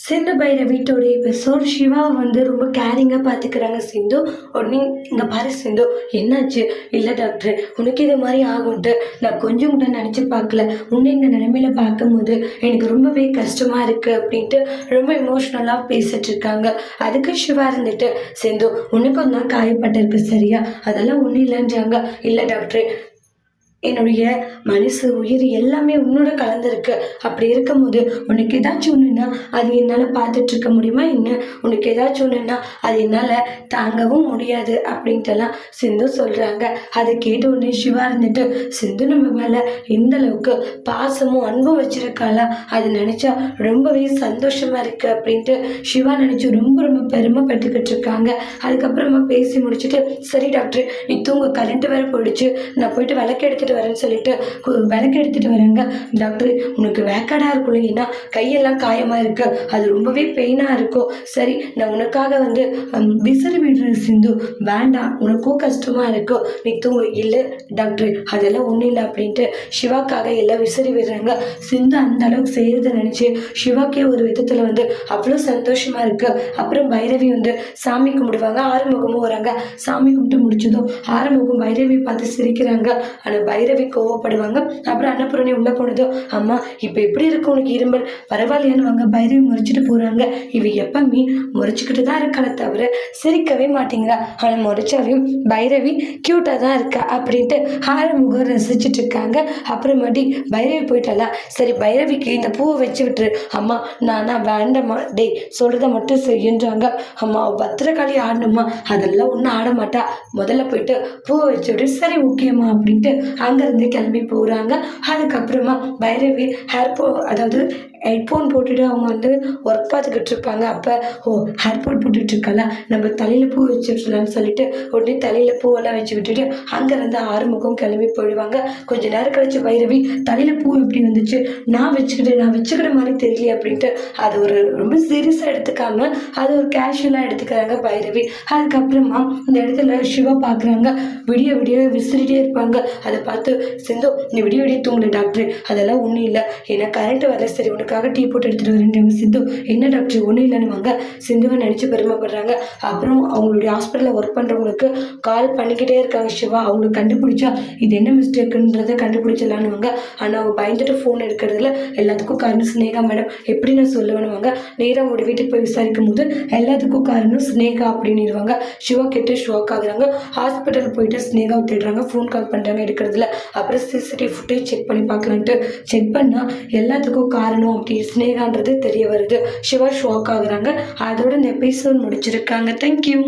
சிந்து பைரவியோட episode Siva ரொம்ப கேரிங்காக பார்த்துக்கிறாங்க சிந்து. உடனே இங்கே பாரு சிந்து, என்னாச்சு? இல்லை டாக்டர், உனக்கு இது மாதிரி ஆகும்ட்டு நான் கொஞ்சம் கூட நினச்சி பார்க்கல. உன்னை இந்த நிலைமையில பார்க்கும்போது எனக்கு ரொம்பவே கஷ்டமாக இருக்குது அப்படின்ட்டு ரொம்ப எமோஷ்னலாக பேசிட்டு இருக்காங்க. அதுக்கு சிவா இருந்துட்டு, சிந்து உனக்கும் தான் காயப்பட்டிருக்கு சரியா, அதெல்லாம் ஒன்றும் இல்லைன்றாங்க. இல்லை டாக்டர், என்னுடைய மனசு உயிர் எல்லாமே உன்னோட கலந்துருக்கு. அப்படி இருக்கும்போது உனக்கு ஏதாச்சும் ஒன்றுன்னா அது என்னால் பார்த்துட்டு இருக்க முடியுமா என்ன? உனக்கு ஏதாச்சும் ஒன்றுன்னா அது என்னால் தாங்கவும் முடியாது அப்படின்ட்டுலாம் சிந்து சொல்கிறாங்க. அதை கேட்ட உடனே சிவா இருந்துட்டு, சிந்து நம்ம மேலே எந்த அளவுக்கு பாசமும் அன்பும் வச்சிருக்காளா, அது நினச்சா ரொம்பவே சந்தோஷமாக இருக்குது அப்படின்ட்டு சிவா நினச்சி ரொம்ப ரொம்ப பெருமைப்பட்டுக்கிட்டு இருக்காங்க. அதுக்கப்புறமா பேசி முடிச்சுட்டு, சரி டாக்டர் நீ தூங்க, கரண்ட் வேறு போயிடுச்சு, நான் போயிட்டு விளக்கு எடுத்துட்டு வரேன்னு சொல்லிட்டு விளக்கு எடுத்துட்டு வரேங்க. டாக்டர் உனக்கு வேக்காடாக இருக்கும் இல்லைன்னா கையெல்லாம் காயமாக இருக்கு, அது ரொம்பவே பெயினாக இருக்கும். சரி நான் உனக்காக விசிறி விடுற சிந்து, வேண்டாம் உனக்கும் கஷ்டமாக இருக்கும், நீ தூங்கு. இல்லை டாக்டர் அதெல்லாம் ஒன்றும் இல்லை அப்படின்ட்டு சிவாக்காக எல்லாம் விசிறி விடுறாங்க. சிந்து அந்த அளவுக்கு செய்யறதை நினச்சி சிவாக்கே ஒரு விதத்தில் அவ்வளோ சந்தோஷமாக இருக்கு. அப்புறம் பைரவி சாமி கும்பிடுவாங்க. ஆறுமுகமும் வராங்க. சாமி கும்பிட்டு முடிச்சதும் ஆறுமுகம் பைரவி பார்த்து சிரிக்கிறாங்க. ஆனால் பைரவி கோவப்படுவாங்க. அப்புறம் அன்னபூரணி உள்ள போனதும், அம்மா இப்போ எப்படி இருக்கு உனக்கு இரும்பல், பரவாயில்லையான்னு வாங்க பைரவி முறைச்சிட்டு போறாங்க. இவ எப்பவுமே முறைச்சிக்கிட்டு தான் இருக்காளே தவிர சிரிக்கவே மாட்டேங்கிறா. ஆனால் முறைச்சாலையும் பைரவி கியூட்டா தான் இருக்கா அப்படின்ட்டு ஆறுமுகம் ரசிச்சுட்டு இருக்காங்க. அப்புறமாட்டி பைரவி போயிட்டாளா, சரி பைரவிக்கு இந்த பூவை வச்சு விட்டுரு. அம்மா நானா வேண்டாமா, டேய் சொல்றத மட்டும் செய்யுன்றாங்க. அம்மா பத்திரக்காளி ஆடணுமா, அதெல்லாம் ஒன்றும் ஆட மாட்டா, முதல்ல போயிட்டு பூவை வச்சு விட்டு. சரி ஓகேம்மா அப்படின்ட்டு அங்கேருந்து கிளம்பி போகிறாங்க. அதுக்கப்புறமா பைரவி அதாவது ஹெட்ஃபோன் போட்டுட்டு அவங்க ஒர்க் பார்த்துக்கிட்டு இருப்பாங்க. அப்போ ஹேர்போன் போட்டுட்டு இருக்காளா, நம்ம தலையில் பூ வச்சு விடலான்னு சொல்லிட்டு உடனே தலையில் பூவெல்லாம் வச்சு விட்டுட்டு அங்கேருந்து ஆறுமுகம் கிளம்பி போயிடுவாங்க. கொஞ்ச நேரம் கழிச்சு பைரவி, தலையில் பூ எப்படி வந்துச்சு, நான் வச்சுக்கிட்ட மாதிரி தெரியல அப்படின்ட்டு அது ஒரு ரொம்ப சீரியஸாக எடுத்துக்காம அது ஒரு கேஷுவலாக எடுத்துக்கிறாங்க பைரவி. அதுக்கப்புறமா இந்த இடத்துல சிவா பார்க்குறாங்க. விடிய விடிய விசிறிட்டே இருப்பாங்க. அதை பார்த்து, சிந்து நீ விடிய விடிய தூங்கல டாக்டர், அதெல்லாம் ஒன்றும் இல்லை, ஏன்னா கரண்ட் வரல, சரி உனக்காக டீ போட்டு எடுத்துகிட்டு வரேன். சிந்து என்ன டாக்டர் ஒன்றும் இல்லைன்னு வாங்க. சிந்துவை நினச்சி பெருமைப்படுறாங்க. அப்புறம் அவங்களுடைய ஹாஸ்பிட்டலில் ஒர்க் பண்ணுறவங்களுக்கு கால் பண்ணிக்கிட்டே இருக்காங்க சிவா. அவங்களுக்கு கண்டுபிடிச்சா இது என்ன மிஸ்டேக்குன்றதை கண்டுபிடிச்சலான்னு வாங்க. ஆனால் அவங்க பயந்துட்டு ஃபோன் எடுக்கிறதுல எல்லாத்துக்கும் காரணம் ஸ்னேகா மேடம், எப்படி நான் சொல்லுவேன்னு வாங்க. நேராக அவங்களோட வீட்டுக்கு போய் விசாரிக்கும் போது எல்லாத்துக்கும் காரணம் ஸ்னேகா அப்படின்னுருவாங்க. சிவா கேட்டு ஷாக் ஆகுறாங்க. ஹாஸ்பிட்டல் போயிட்டு ஸ்னேகாவை தேடுறாங்க. ஃபோன் கால் பண்ணுறாங்க, எடுக்கிறதுல. அப்புறம் சிசிடிவி ஃபுட்டேஜ் செக் பண்ணி பார்க்கலான்ட்டு செக் பண்ணால் எல்லாத்துக்கும் காரணம் அப்படி ஸ்னேகான்றது தெரிய வருது. சிவா ஷாக் ஆகுறாங்க. அதோட இந்த எபிசோட் முடிச்சிருக்காங்க. தேங்க்யூ.